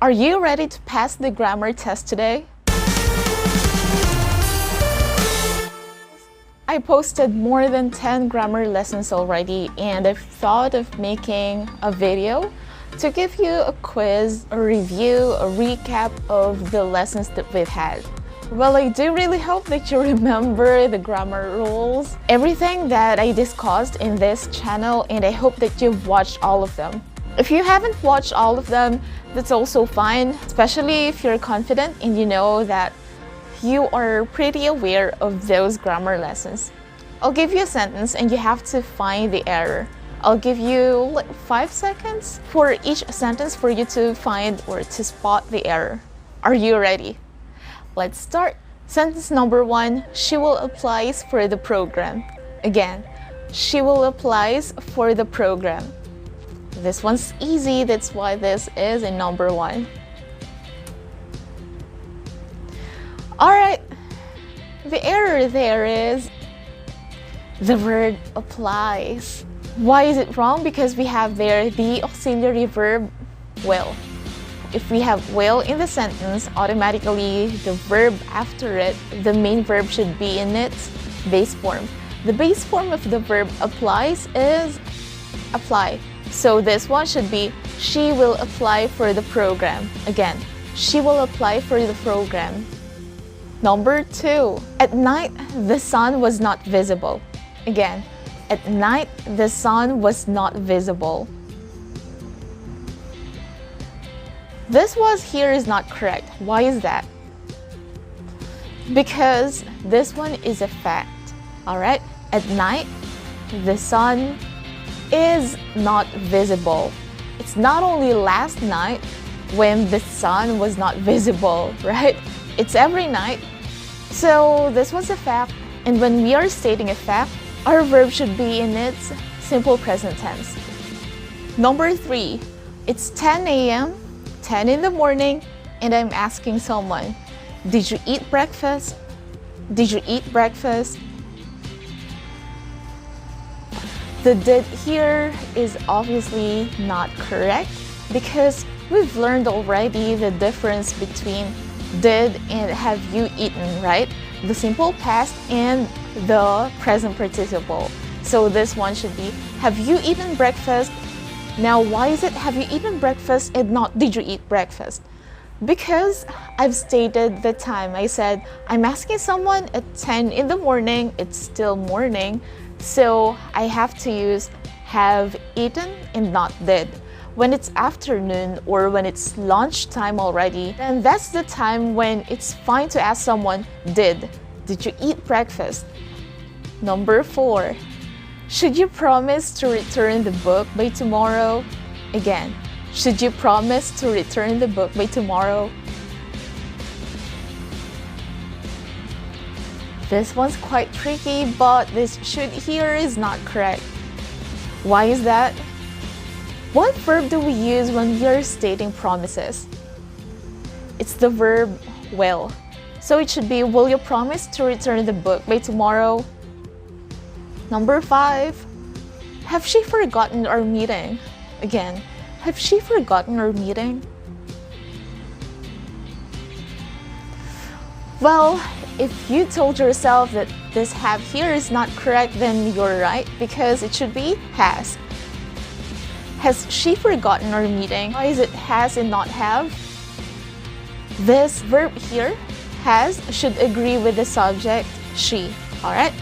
Are you ready to pass the grammar test today? I posted more than 10 grammar lessons already, and I've thought of making a video to give you a quiz, a review, a recap of the lessons that we've had. Well, I do really hope that you remember the grammar rules, everything that I discussed in this channel, and I hope that you've watched all of them. If you haven't watched all of them, that's also fine, especially if you're confident and you know that you are pretty aware of those grammar lessons. I'll give you a sentence and you have to find the error. I'll give you like 5 seconds for each sentence for you to find or to spot the error. Are you ready? Let's start. Sentence number 1, she will applies for the program. Again, she will applies for the program. This one's easy, that's why this is in number 1. Alright, the error there is the word applies. Why is it wrong? Because we have there the auxiliary verb will. If we have will in the sentence, automatically the verb after it, the main verb should be in its base form. The base form of the verb applies is apply. So this one should be, she will apply for the program. Again, she will apply for the program. Number 2, at night, the sun was not visible. Again, at night, the sun was not visible. This was here is not correct. Why is that? Because this one is a fact. Alright, at night, the sun is not visible. It's not only last night when the sun was not visible, right? It's every night. So this was a fact, and when we are stating a fact, our verb should be in its simple present tense. Number 3, it's 10 a.m., 10 in the morning, and I'm asking someone, did you eat breakfast? Did you eat breakfast? The did here is obviously not correct because we've learned already the difference between did and have you eaten, right? The simple past and the present participle. So this one should be, have you eaten breakfast? Now, why is it have you eaten breakfast and not did you eat breakfast? Because I've stated the time. I said, I'm asking someone at 10 in the morning, it's still morning. So I have to use have eaten and not did. When it's afternoon or when it's lunchtime already, then that's the time when it's fine to ask someone, did you eat breakfast? Number 4, should you promise to return the book by tomorrow? Again, should you promise to return the book by tomorrow? This one's quite tricky, but this should here is not correct. Why is that? What verb do we use when we are stating promises? It's the verb will. So it should be, will you promise to return the book by tomorrow? Number 5, have she forgotten our meeting? Again, have she forgotten our meeting? Well, if you told yourself that this have here is not correct, then you're right because it should be has. Has she forgotten our meeting? Why is it has and not have? This verb here, has, should agree with the subject, she. Alright?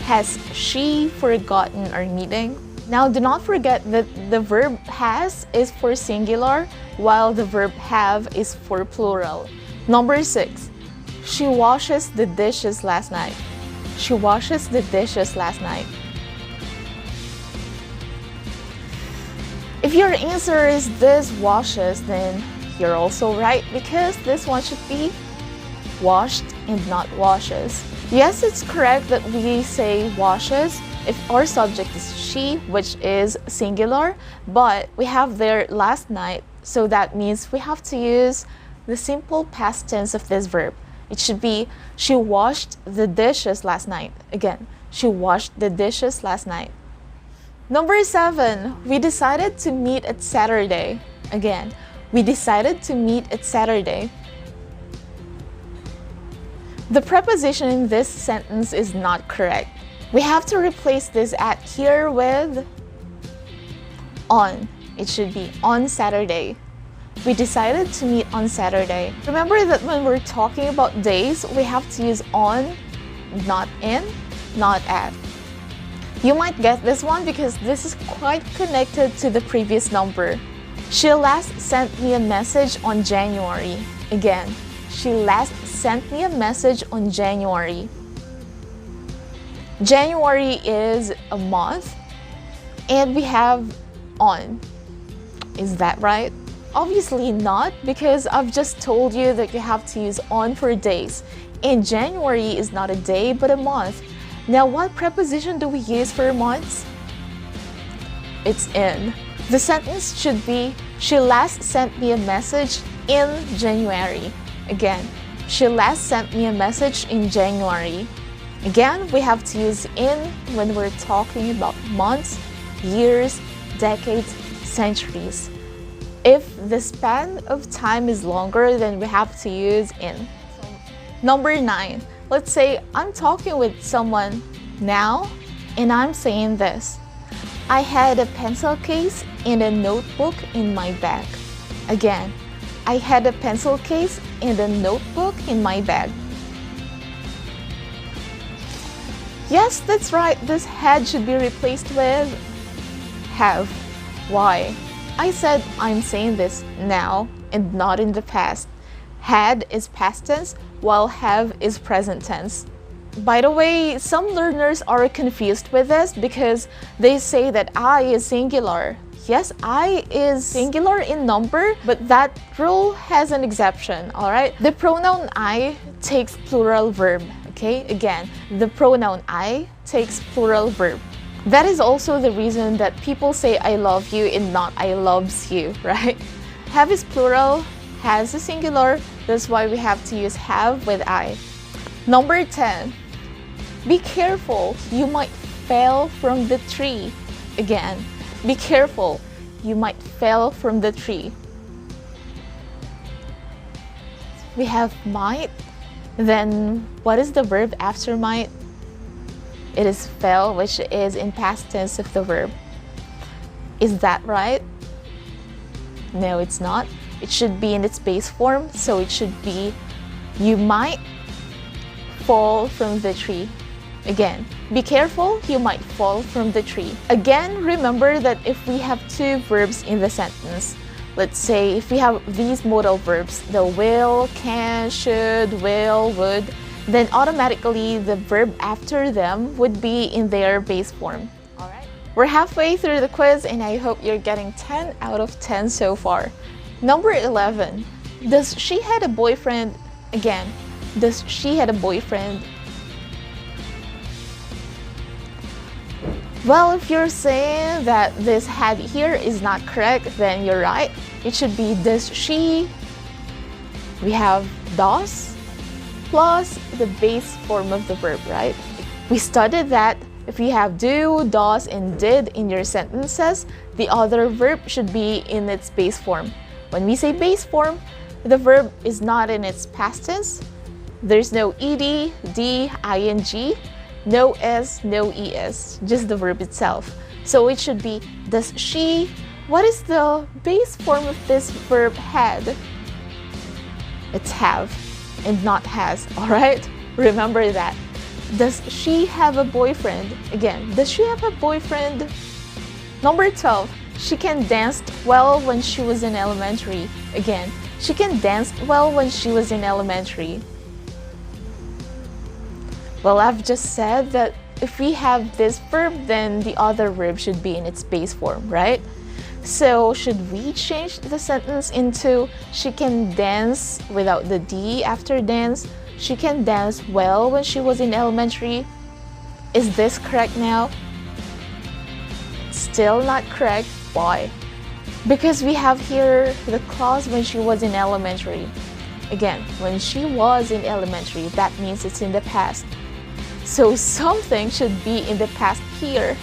Has she forgotten our meeting? Now, do not forget that the verb has is for singular, while the verb have is for plural. Number 6. She washes the dishes last night. She washes the dishes last night. If your answer is this washes, then you're also right because this one should be washed and not washes. Yes, it's correct that we say washes if our subject is she, which is singular, but we have there last night, so that means we have to use the simple past tense of this verb. It should be, she washed the dishes last night. Again, she washed the dishes last night. Number 7, we decided to meet at Saturday. Again, We decided to meet at Saturday. The preposition in this sentence is not correct. We have to replace this at here with on. It should be on Saturday. We decided to meet on Saturday. Remember that when we're talking about days, we have to use on, not in, not at. You might get this one because this is quite connected to the previous number. She last sent me a message on January. Again, she last sent me a message on January. January is a month and we have on. Is that right? Obviously not, because I've just told you that you have to use on for days. And January is not a day but a month. Now what preposition do we use for months? It's in. The sentence should be, she last sent me a message in January. Again, she last sent me a message in January. Again, we have to use in when we're talking about months, years, decades, centuries. If the span of time is longer, then we have to use in. Number 9. Let's say I'm talking with someone now and I'm saying this. I had a pencil case and a notebook in my bag. Again, I had a pencil case and a notebook in my bag. Yes, that's right. This had should be replaced with have. Why? I said I'm saying this now and not in the past. Had is past tense, while have is present tense. By the way, some learners are confused with this because they say that I is singular. Yes, I is singular in number, but that rule has an exception, alright? The pronoun I takes plural verb, okay? Again, the pronoun I takes plural verb. That is also the reason that people say I love you and not I loves you, right? Have is plural, has is singular, that's why we have to use have with I. Number 10. Be careful, you might fall from the tree. Again, be careful, you might fall from the tree. We have might. Then what is the verb after might? It is fell, which is in past tense of the verb. Is that right? No, it's not. It should be in its base form, so it should be you might fall from the tree. Again, be careful, you might fall from the tree. Again, remember that if we have two verbs in the sentence, let's say if we have these modal verbs, the will, can, should, will, would, then automatically the verb after them would be in their base form. All right. We're halfway through the quiz and I hope you're getting 10 out of 10 so far. Number 11. Does she had a boyfriend? Again, does she had a boyfriend? Well, if you're saying that this had here is not correct, then you're right. It should be does she. We have does plus the base form of the verb, right? We studied that if you have do, does, and did in your sentences, the other verb should be in its base form. When we say base form, the verb is not in its past tense. There's no ed, d, ing, no s, no es, just the verb itself. So it should be does she. What is the base form of this verb had? It's have and not has, all right? Remember that. Does she have a boyfriend? Again, does she have a boyfriend? Number 12. She can dance well when she was in elementary. Again, she can dance well when she was in elementary. Well, I've just said that if we have this verb, then the other verb should be in its base form, right? So should we change the sentence into she can dance without the D after dance? She can dance well when she was in elementary. Is this correct now? Still not correct. Why? Because we have here the clause when she was in elementary. Again, when she was in elementary, that means it's in the past. So something should be in the past here.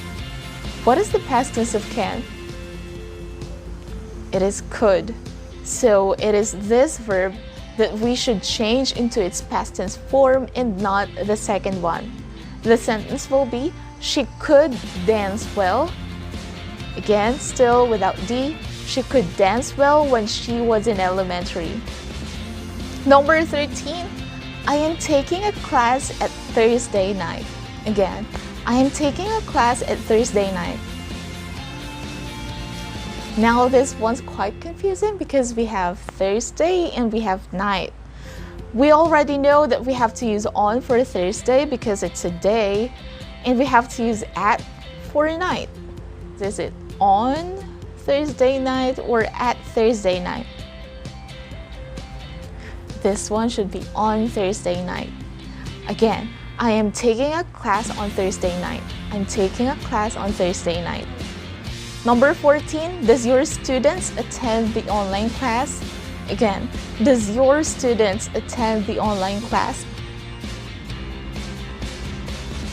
What is the past tense of can? It is could. So it is this verb that we should change into its past tense form and not the second one. The sentence will be, she could dance well. Again, still without D, she could dance well when she was in elementary. Number 13, I am taking a class at Thursday night. Again, I am taking a class at Thursday night. Now this one's quite confusing because we have Thursday and we have night. We already know that we have to use on for Thursday because it's a day, and we have to use at for night. Is it on Thursday night or at Thursday night? This one should be on Thursday night. Again, I am taking a class on Thursday night. I'm taking a class on Thursday night. Number 14, does your students attend the online class? Again, does your students attend the online class?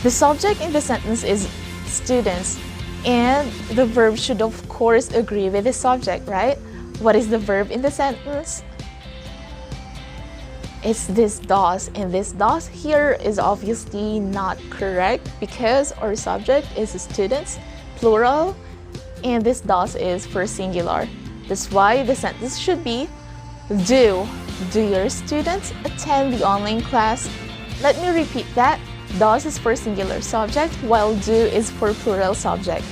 The subject in the sentence is students, and the verb should of course agree with the subject, right? What is the verb in the sentence? It's this does, and this does here is obviously not correct because our subject is students, plural, and this does is for singular. That's why the sentence should be, do your students attend the online class? Let me repeat that. Does is for singular subject, while do is for plural subject.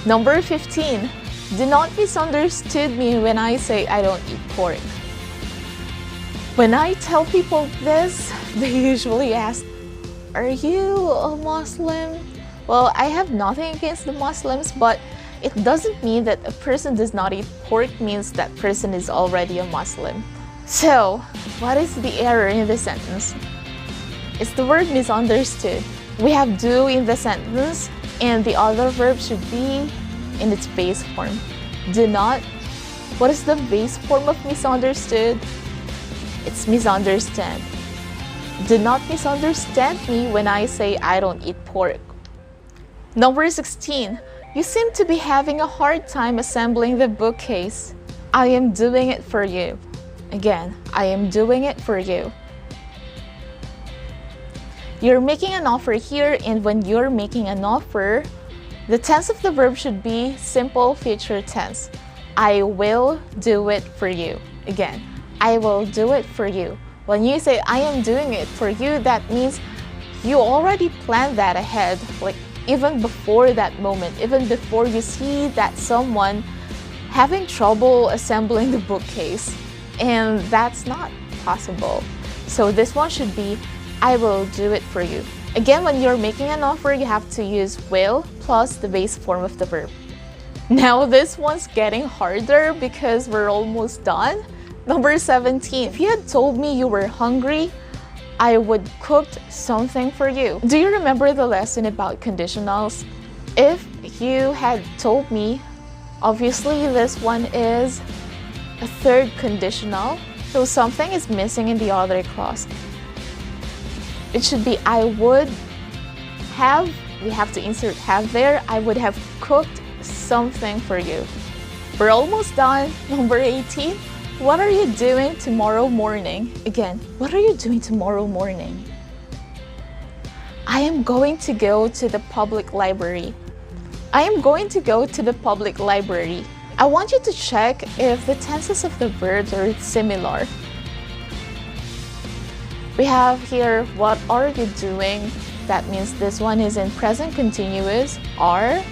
Number 15, do not misunderstand me when I say I don't eat pork. When I tell people this, they usually ask, are you a Muslim? Well, I have nothing against the Muslims, but it doesn't mean that a person does not eat pork means that person is already a Muslim. So, what is the error in the sentence? It's the word misunderstood. We have do in the sentence, and the other verb should be in its base form. Do not. What is the base form of misunderstood? It's misunderstand. Do not misunderstand me when I say I don't eat pork. Number 16. You seem to be having a hard time assembling the bookcase. I am doing it for you. Again, I am doing it for you. You're making an offer here, and when you're making an offer, the tense of the verb should be simple future tense. I will do it for you. Again, I will do it for you. When you say I am doing it for you, that means you already planned that ahead, like even before that moment, even before you see that someone having trouble assembling the bookcase, and that's not possible. So this one should be, I will do it for you. Again, when you're making an offer, you have to use will plus the base form of the verb. Now this one's getting harder because we're almost done. Number 17, if you had told me you were hungry, I would cook something for you. Do you remember the lesson about conditionals? If you had told me, obviously this one is a third conditional, so something is missing in the other clause. It should be I would have, we have to insert have there, I would have cooked something for you. We're almost done. Number 18. What are you doing tomorrow morning? Again, what are you doing tomorrow morning? I am going to go to the public library. I am going to go to the public library. I want you to check if the tenses of the verbs are similar. We have here, what are you doing? That means this one is in present continuous, are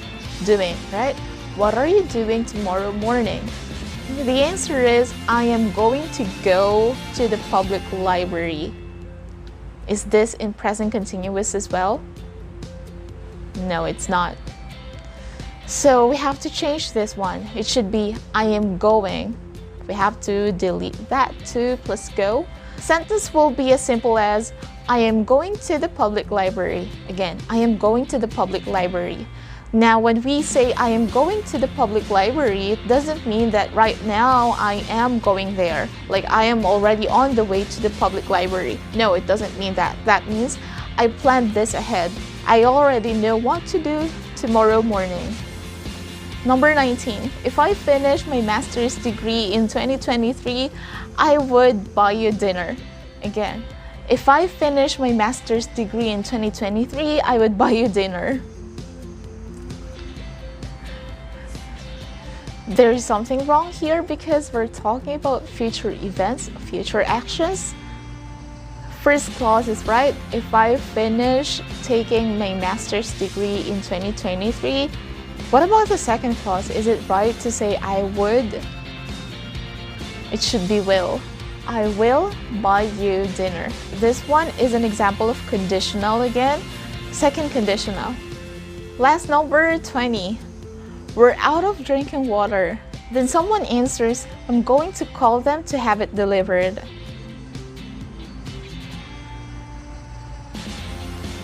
doing, right? What are you doing tomorrow morning? The answer is, I am going to go to the public library. Is this in present continuous as well? No, it's not. So we have to change this one. It should be, I am going. We have to delete that to plus go. Sentence will be as simple as, I am going to the public library. Again, I am going to the public library. Now, when we say I am going to the public library, it doesn't mean that right now I am going there. Like I am already on the way to the public library. No, it doesn't mean that. That means I planned this ahead. I already know what to do tomorrow morning. Number 19, if I finish my master's degree in 2023, I would buy you dinner. Again, if I finish my master's degree in 2023, I would buy you dinner. There's something wrong here because we're talking about future events, future actions. First clause is right. If I finish taking my master's degree in 2023, what about the second clause? Is it right to say I would? It should be will. I will buy you dinner. This one is an example of conditional again. Second conditional. Last number 20. We're out of drinking water. Then someone answers, I'm going to call them to have it delivered.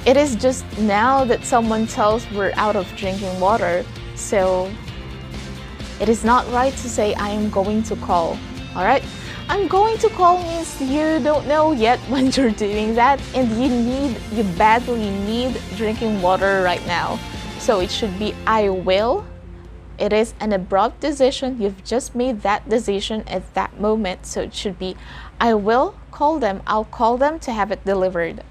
It is just now that someone tells we're out of drinking water, so it is not right to say I am going to call. Alright? I'm going to call means you don't know yet when you're doing that and you badly need drinking water right now. So it should be I will. It is an abrupt decision. You've just made that decision at that moment. So it should be I will call them. I'll call them to have it delivered.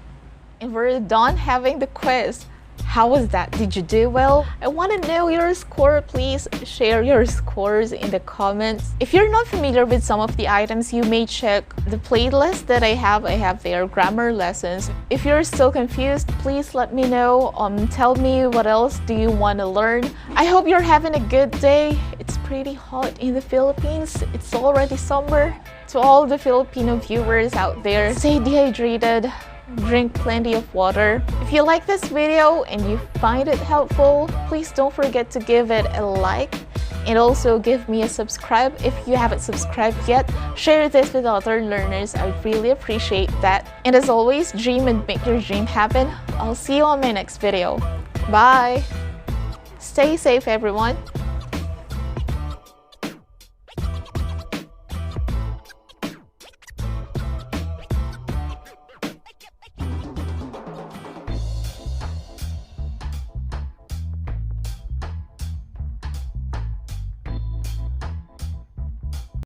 And we're done having the quiz. How was that? Did you do well? I want to know your score. Please share your scores in the comments. If you're not familiar with some of the items, you may check the playlist that I have there, grammar lessons. If you're still confused, please let me know. Tell me what else do you want to learn. I hope you're having a good day. It's pretty hot in the Philippines. It's already summer. To all the Filipino viewers out there, stay dehydrated. Drink plenty of water. If you like this video and you find it helpful, please don't forget to give it a like and also give me a subscribe if you haven't subscribed yet. Share this with other learners. I really appreciate that. And as always, dream and make your dream happen. I'll see you on my next video. Bye! Stay safe, everyone.